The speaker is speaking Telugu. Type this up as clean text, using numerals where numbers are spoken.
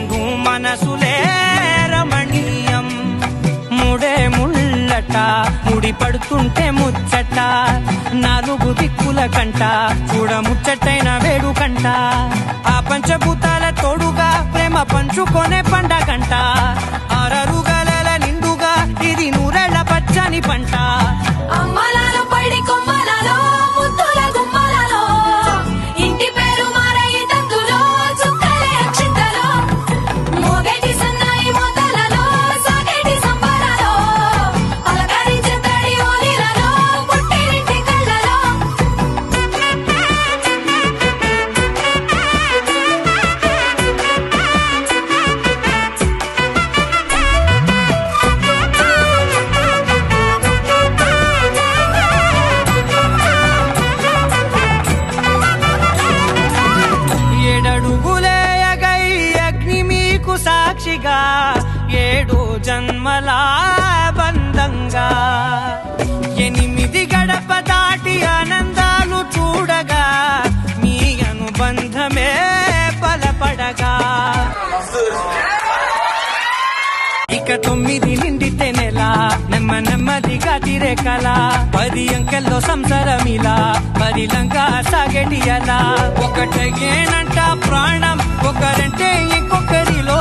రెండు మనసులే రమణీయం ముడే ముళ్ళట ముడి పడుతుంటే ముచ్చట నాలుగు దిక్కుల కంట చూడ ముచ్చటైన వేడుకంట ఆ పంచభూతాల తోడుగా ప్రేమ పంచుకొనే పండగంట ఆరరు గలల నిండుగా ఇది నూరెళ్ల పచ్చని పంట అమ్మలాలో పడి కొమ్మలలో ముద్దుల గుమ్మలలో ఇంటి పేరు మారయి తందులో చుక్కలే అక్షింతలో మోగేటి సన్నాయి మోతలలో సాగేటి సంబరాలో అలకరించే తడి ఓలిలలో పుట్టినింటి కళ్ళలో ఏడడుగులేయగై అగ్ని మీకు సాక్షిగా 7 జన్మల బంధంగా 8 గడప దాటి ఆనందాలు చూడగా మీ అనుబంధమే బలపడగా ఇక 9 నిండితే నెల నెమ్మదిగా తిరేకల 10 అంకెల్లో సంసారమిలా పరిలంగా సాగేటి అలా ఒకటేనంట ప్రాణం ఒకరంటే ఇంకొకరిలో